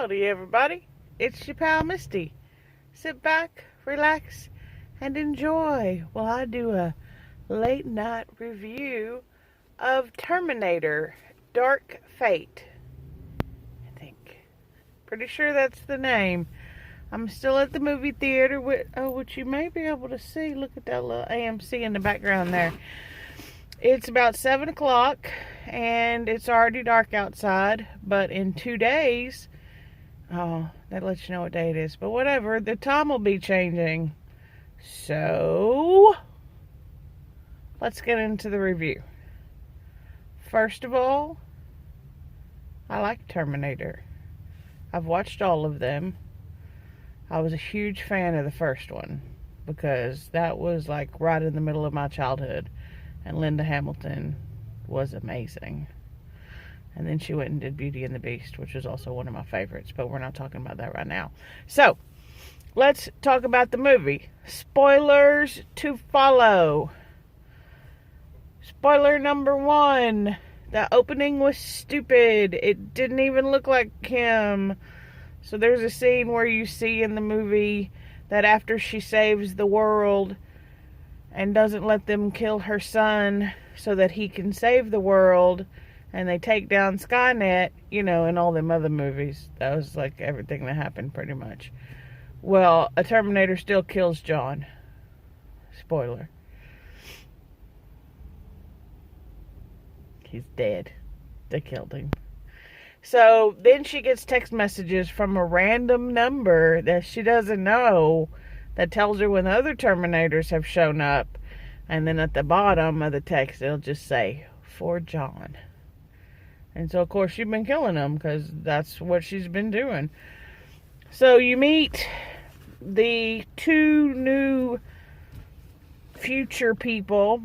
Howdy everybody, it's your pal Misty. Sit back, relax, and enjoy while I do a late night review of Terminator Dark Fate. I think. Pretty sure that's the name. I'm still at the movie theater, which you may be able to see. Look at that little AMC in the background there. It's about 7 o'clock, and it's already dark outside, but in 2 days, that lets you know what day it is, but whatever, the time will be changing. So, let's get into the review. First of all, I like Terminator. I've watched all of them. I was a huge fan of the first one, because that was like right in the middle of my childhood. And Linda Hamilton was amazing. And then she went and did Beauty and the Beast, which was also one of my favorites. But we're not talking about that right now. So, let's talk about the movie. Spoilers to follow. Spoiler number 1. The opening was stupid. It didn't even look like him. So there's a scene where you see in the movie that after she saves the world and doesn't let them kill her son so that he can save the world, and they take down Skynet, in all them other movies. That was like everything that happened pretty much. Well, a Terminator still kills John. Spoiler. He's dead. They killed him. So then she gets text messages from a random number that she doesn't know, that tells her when other Terminators have shown up. And then at the bottom of the text, it'll just say, for John. And so, of course, she's been killing them, because that's what she's been doing. So you meet the 2 new future people.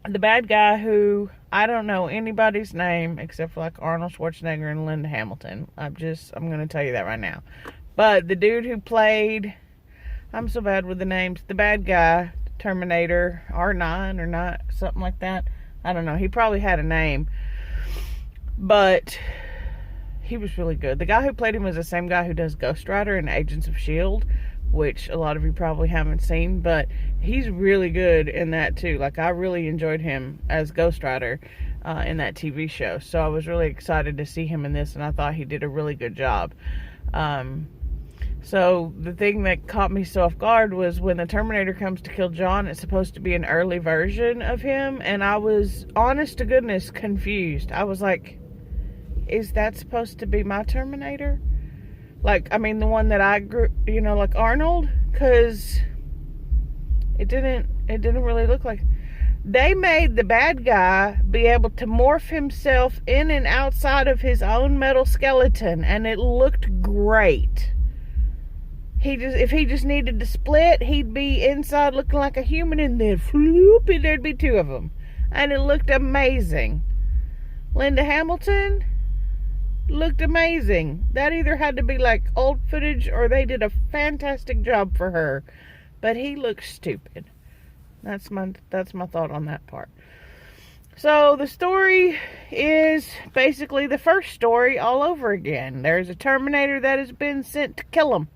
The bad guy, who I don't know anybody's name except for like Arnold Schwarzenegger and Linda Hamilton. I'm going to tell you that right now. But the dude who played, I'm so bad with the names, the bad guy, Terminator R9 or not, something like that. I don't know. He probably had a name. But he was really good. The guy who played him was the same guy who does Ghost Rider and Agents of S.H.I.E.L.D., which a lot of you probably haven't seen, but he's really good in that too. Like, I really enjoyed him as Ghost Rider in that TV show. So I was really excited to see him in this, and I thought he did a really good job. So the thing that caught me so off guard was when the Terminator comes to kill John, it's supposed to be an early version of him, and I was, honest to goodness, confused. I was like, is that supposed to be my Terminator? Like, I mean, the one that I grew, like Arnold? Because it didn't really look like. They made the bad guy be able to morph himself in and outside of his own metal skeleton, and it looked great. If he just needed to split, he'd be inside looking like a human, and then floop, there'd be 2 of them. And it looked amazing. Linda Hamilton looked amazing. That either had to be like old footage, or they did a fantastic job for her. But he looks stupid. That's my thought on that part. So the story is basically the first story all over again. There's a Terminator that has been sent to kill him.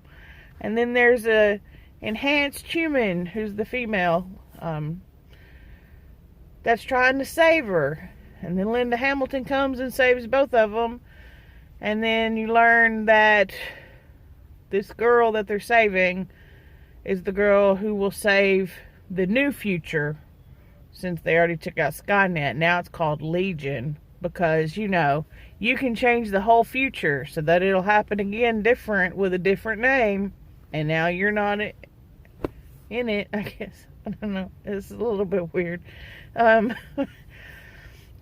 And then there's a enhanced human, who's the female, that's trying to save her. And then Linda Hamilton comes and saves both of them. And then you learn that this girl that they're saving is the girl who will save the new future, since they already took out Skynet. Now it's called Legion, because, you can change the whole future so that it'll happen again different with a different name. And now you're not in it, I guess. I don't know. It's a little bit weird.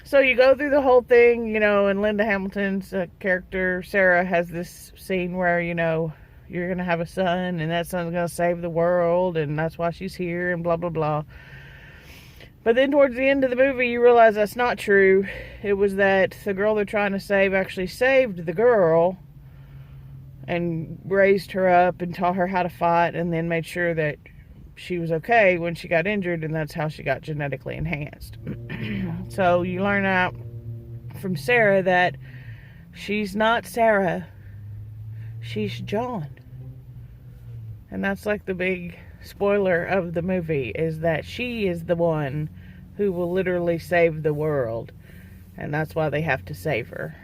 So you go through the whole thing, and Linda Hamilton's character, Sarah, has this scene where, you're going to have a son, and that son's going to save the world, and that's why she's here, and blah, blah, blah. But then towards the end of the movie, you realize that's not true. It was that the girl they're trying to save actually saved the girl, and raised her up, and taught her how to fight, and then made sure that she was okay when she got injured, and that's how she got genetically enhanced. So you learn out from Sarah that she's not Sarah. she's John. And that's like the big spoiler of the movie, is that she is the one who will literally save the world. And that's why they have to save her.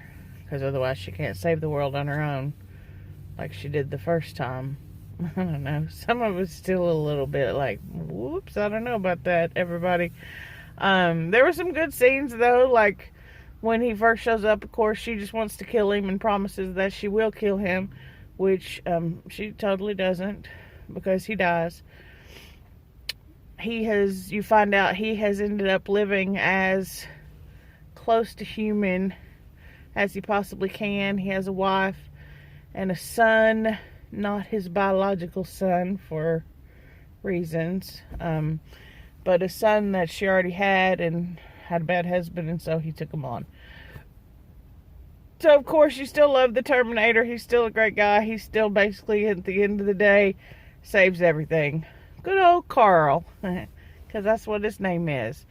Because otherwise she can't save the world on her own like she did the first time. I don't know. Some of it's still a little bit like, whoops, I don't know about that, everybody. There were some good scenes, though. Like, when he first shows up, of course, she just wants to kill him and promises that she will kill him. Which, she totally doesn't. Because he dies. You find out he has ended up living as close to human as he possibly can. He has a wife and a son, not his biological son for reasons, but a son that she already had and had a bad husband, and so he took him on. So of course you still love the Terminator. He's still a great guy. He's still basically, at the end of the day, saves everything. Good old Carl, because that's what his name is.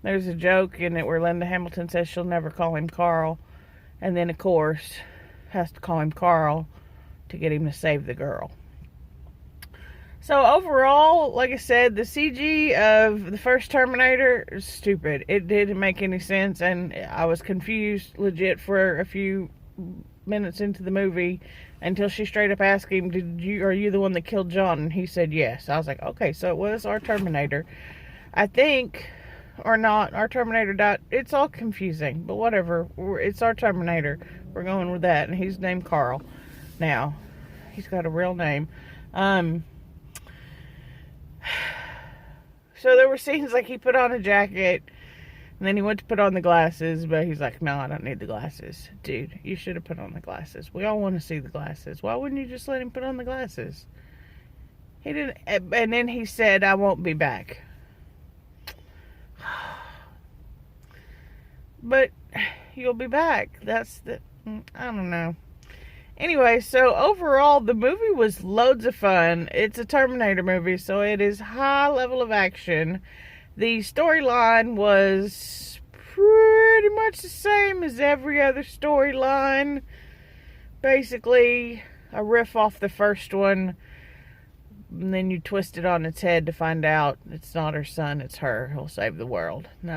There's a joke in it where Linda Hamilton says she'll never call him Carl, and then of course has to call him Carl to get him to save the girl. So overall, like I said, the CG of the first Terminator is stupid. It didn't make any sense, and I was confused legit for a few minutes into the movie until she straight up asked him, are you the one that killed John? And he said yes. I was like, okay, so it was our Terminator. I think, or not, our Terminator died. It's all confusing, but whatever. It's our Terminator. We're going with that, and he's named Carl. Now, he's got a real name. So there were scenes like he put on a jacket, and then he went to put on the glasses, but he's like, no, I don't need the glasses. Dude, you should have put on the glasses. We all want to see the glasses. Why wouldn't you just let him put on the glasses? He didn't, and then he said, I won't be back. But you'll be back. I don't know. Anyway, so overall, the movie was loads of fun. It's a Terminator movie, so it is high level of action. The storyline was pretty much the same as every other storyline. Basically, a riff off the first one, and then you twist it on its head to find out it's not her son, it's her. He'll save the world. And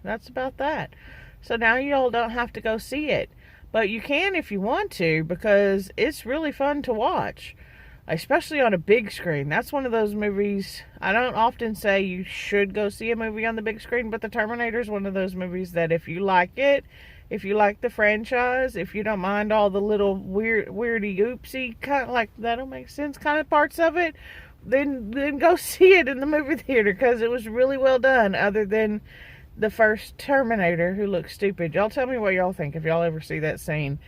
that's about that. So now you all don't have to go see it. But you can if you want to, because it's really fun to watch, especially on a big screen. That's one of those movies, I don't often say you should go see a movie on the big screen, but The Terminator is one of those movies that if you like it, if you like the franchise, if you don't mind all the little weirdy oopsie, kind of like, that don't make sense kind of parts of it, then go see it in the movie theater, because it was really well done, other than the first Terminator, who looks stupid. Y'all tell me what y'all think if y'all ever see that scene.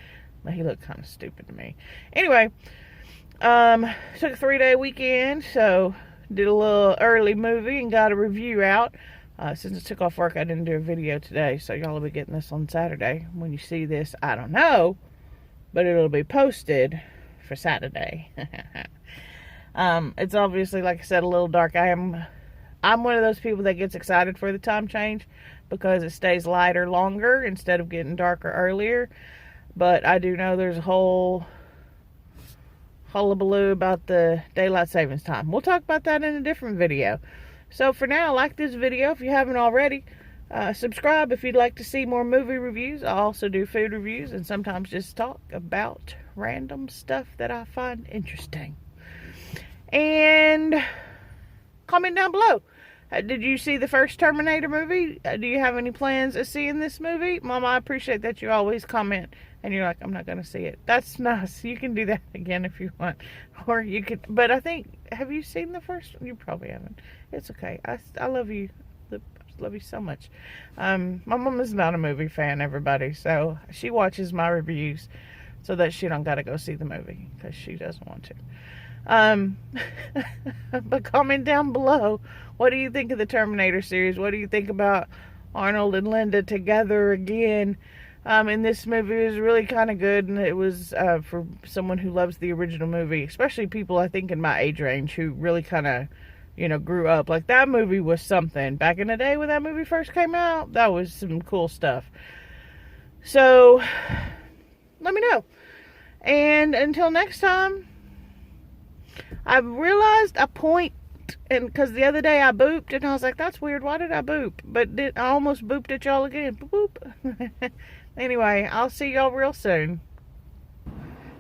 He looked kind of stupid to me. Anyway, took a 3-day weekend, so did a little early movie and got a review out. Since I took off work, I didn't do a video today, so y'all will be getting this on Saturday. When you see this, I don't know, but it'll be posted for Saturday. It's obviously, like I said, a little dark. I'm one of those people that gets excited for the time change because it stays lighter longer instead of getting darker earlier. But I do know there's a whole hullabaloo about the daylight savings time. We'll talk about that in a different video. So for now, like this video if you haven't already. Subscribe if you'd like to see more movie reviews. I also do food reviews and sometimes just talk about random stuff that I find interesting. And comment down below. Did you see the first Terminator movie? Do you have any plans of seeing this movie? Mama, I appreciate that you always comment and you're like, I'm not going to see it. That's nice. You can do that again if you want. Or you could, but I think, have you seen the first one? You probably haven't. It's okay. I love you. I love you so much. My mom is not a movie fan, everybody. So she watches my reviews so that she don't got to go see the movie because she doesn't want to. But comment down below, what do you think of the Terminator series? What do you think about Arnold and Linda together again? In this movie, it was really kind of good, and it was for someone who loves the original movie, especially people I think in my age range who really kind of, grew up. Like, that movie was something. Back in the day when that movie first came out, that was some cool stuff. So let me know. And until next time, I realized a point, and because the other day I booped, and I was like, that's weird, why did I boop? But I almost booped at y'all again. Boop, boop. Anyway, I'll see y'all real soon.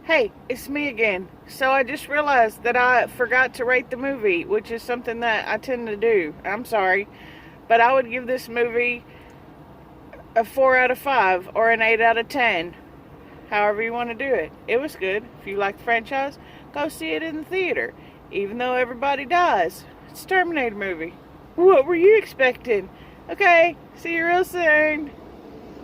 Hey, it's me again. So I just realized that I forgot to rate the movie, which is something that I tend to do. I'm sorry. But I would give this movie a 4 out of 5 or an 8 out of 10. However you want to do it. It was good. If you like the franchise, go see it in the theater. Even though everybody dies. It's a Terminator movie. What were you expecting? Okay, see you real soon.